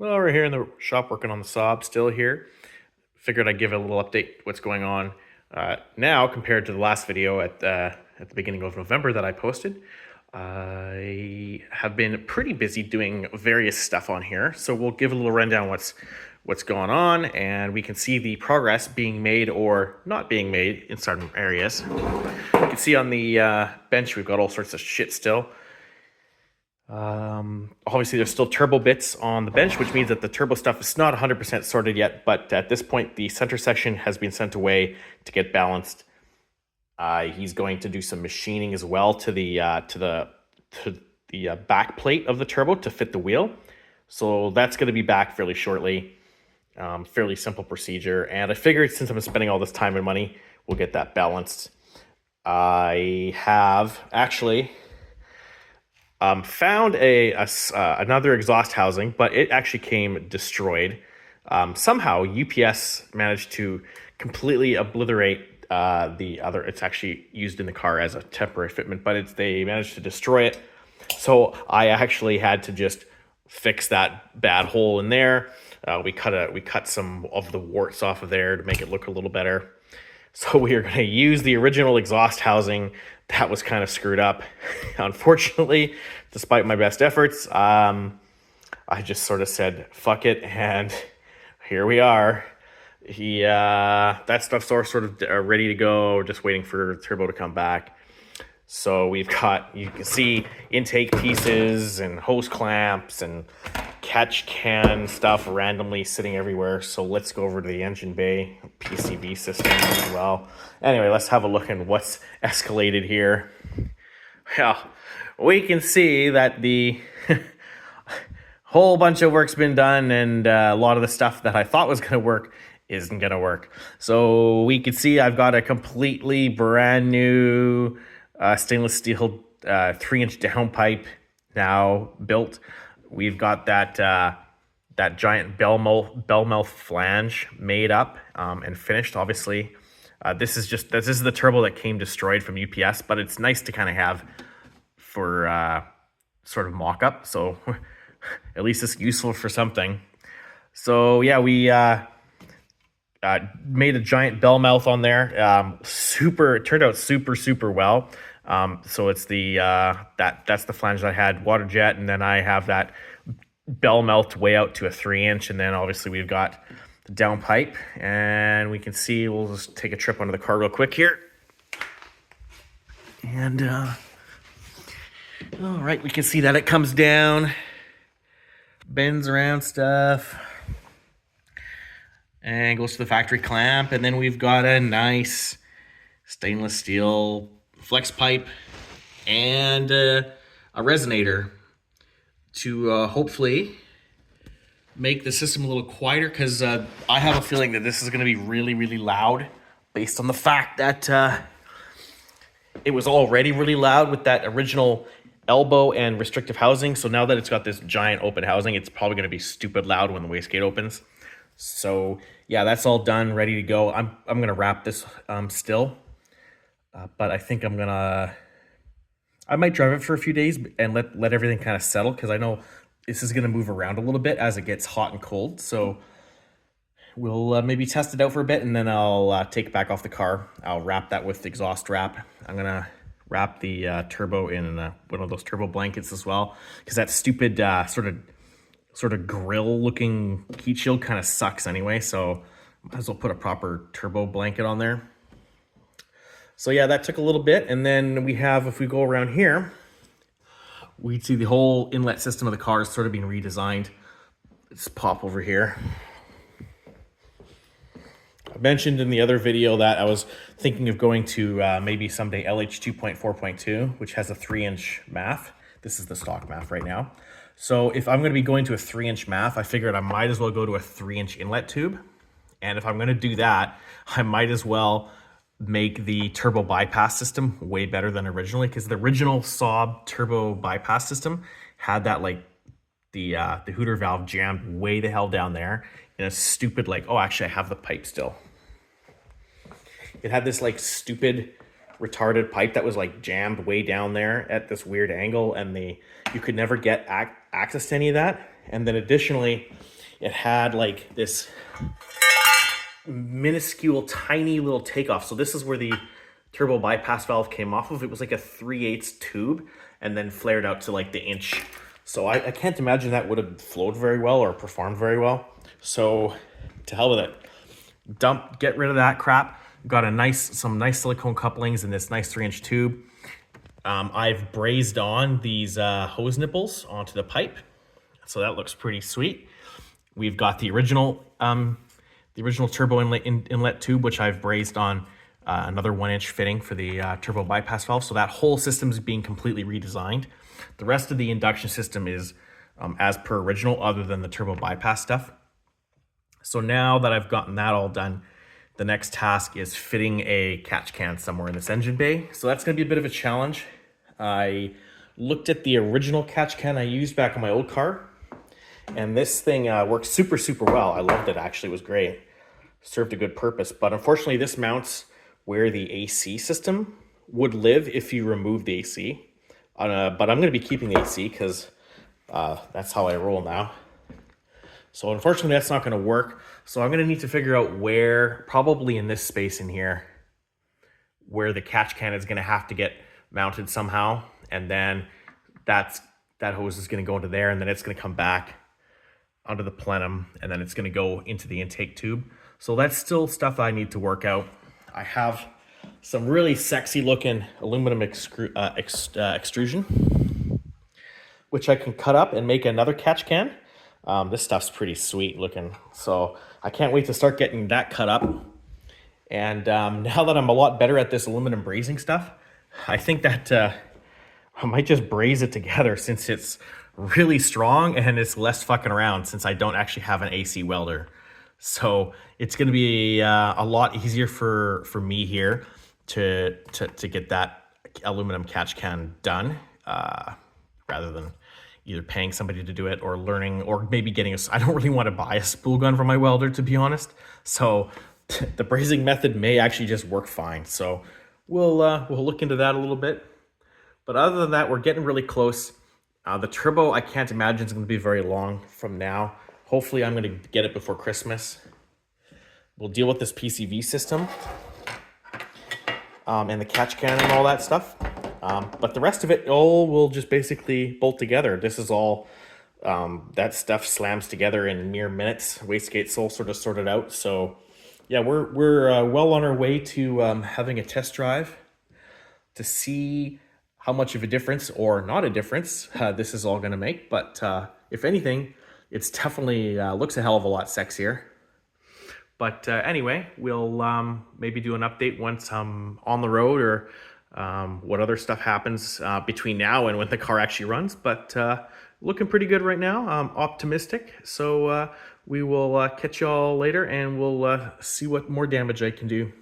Well, we're here in the shop working on the Saab, still here. Figured I'd give a little update what's going on now compared to the last video at the beginning of November that I posted. I have been pretty busy doing various stuff on here, so we'll give a little rundown what's going on, and we can see the progress being made or not being made in certain areas. You can see on the bench we've got all sorts of shit still. Obviously there's still turbo bits on the bench, which means that the turbo stuff is not 100% sorted yet, but at this point the center section has been sent away to get balanced. He's going to do some machining as well to the back plate of the turbo to fit the wheel. So that's going to be back fairly shortly. Fairly simple procedure, and I figured since I'm spending all this time and money, we'll get that balanced. I have actually found another exhaust housing, but it actually came destroyed. Somehow UPS managed to completely obliterate the other. It's actually used in the car as a temporary fitment, but they managed to destroy it. So I actually had to just fix that bad hole in there. We cut some of the warts off of there to make it look a little better. So we are going to use the original exhaust housing that was kind of screwed up. Unfortunately, despite my best efforts, I just sort of said, fuck it, and here we are. That stuff's sort of ready to go, just waiting for turbo to come back. So we've got, you can see intake pieces and hose clamps and catch can stuff randomly sitting everywhere. So let's go over to the engine bay PCB system as well. Anyway, let's have a look at what's escalated here. Well, we can see that the whole bunch of work's been done, and a lot of the stuff that I thought was going to work isn't going to work. So we can see I've got a completely brand new stainless steel 3-inch downpipe now built. We've got that giant bell mouth flange made up and finished. Obviously, this is the turbo that came destroyed from UPS, but it's nice to kind of have for sort of mock-up. So at least it's useful for something. So yeah, we made a giant bell mouth on there. It turned out super well. So it's that's the flange that I had, water jet, and then I have that bell mouth way out to a 3-inch, and then obviously we've got the downpipe, and we can see, we'll just take a trip under the car real quick here. And all right, we can see that it comes down, bends around stuff, and goes to the factory clamp, and then we've got a nice stainless steel flex pipe and a resonator to hopefully make the system a little quieter, because I have a feeling that this is going to be really loud based on the fact that it was already really loud with that original elbow and restrictive housing. So now that it's got this giant open housing, it's probably going to be stupid loud when the wastegate opens. So yeah, that's all done, ready to go. I'm going to wrap this still. But I think I might drive it for a few days and let everything kind of settle, because I know this is going to move around a little bit as it gets hot and cold. So we'll maybe test it out for a bit, and then I'll take it back off the car. I'll wrap that with exhaust wrap. I'm going to wrap the turbo in one of those turbo blankets as well, because that stupid sort of grill looking heat shield kind of sucks anyway. So might as well put a proper turbo blanket on there. So yeah, that took a little bit, and then we have, if we go around here, we see the whole inlet system of the car is sort of being redesigned. Let's pop over here. I mentioned in the other video that I was thinking of going to maybe someday LH 2.4.2, which has a 3-inch MAF. This is the stock MAF right now. So if I'm going to be going to a 3-inch MAF, I figured I might as well go to a 3-inch inlet tube. And if I'm going to do that, I might as well make the turbo bypass system way better than originally, because the original Saab turbo bypass system had that, like, the hooter valve jammed way the hell down there in a stupid, like, oh, actually I have the pipe still. It had this like stupid retarded pipe that was like jammed way down there at this weird angle, and you could never get access to any of that. And then additionally, it had like this minuscule, tiny little takeoff. So this is where the turbo bypass valve came off of. It was like a 3/8 tube and then flared out to like the inch. So I can't imagine that would have flowed very well or performed very well. So to hell with it. Get rid of that crap. Got some nice silicone couplings in this nice 3-inch tube. I've brazed on these hose nipples onto the pipe. So that looks pretty sweet. We've got the original turbo inlet tube, which I've brazed on another 1-inch fitting for the turbo bypass valve. So that whole system is being completely redesigned. The rest of the induction system is as per original, other than the turbo bypass stuff. So now that I've gotten that all done, the next task is fitting a catch can somewhere in this engine bay. So that's going to be a bit of a challenge. I looked at the original catch can I used back on my old car, and this thing works super, super well. I loved it, actually. It was great. Served a good purpose. But unfortunately, this mounts where the AC system would live if you remove the AC. But I'm going to be keeping the AC because that's how I roll now. So unfortunately, that's not going to work. So I'm going to need to figure out where, probably in this space in here, where the catch can is going to have to get mounted somehow. And then that hose is going to go into there, and then it's going to come back onto the plenum, and then it's going to go into the intake tube. So that's still stuff that I need to work out. I have some really sexy looking aluminum extrusion, which I can cut up and make another catch can. This stuff's pretty sweet looking, so I can't wait to start getting that cut up. And now that I'm a lot better at this aluminum brazing stuff, I think that I might just braze it together, since it's really strong and it's less fucking around, since I don't actually have an AC welder. So it's going to be a lot easier for me here to get that aluminum catch can done, rather than either paying somebody to do it or learning, or maybe getting I don't really want to buy a spool gun for my welder, to be honest. So the brazing method may actually just work fine. So we'll look into that a little bit. But other than that, we're getting really close. The turbo, I can't imagine it's going to be very long from now. Hopefully I'm going to get it before Christmas. We'll deal with this PCV system and the catch can and all that stuff. But the rest of it all will just basically bolt together. This is all, that stuff slams together in mere minutes. Wastegate's all sort of sorted out. So yeah, we're well on our way to having a test drive to see how much of a difference or not a difference this is all going to make. But if anything, it's definitely looks a hell of a lot sexier. But anyway, we'll maybe do an update once I'm on the road, or what other stuff happens between now and when the car actually runs. But looking pretty good right now. I'm optimistic. So we will catch y'all later, and we'll see what more damage I can do.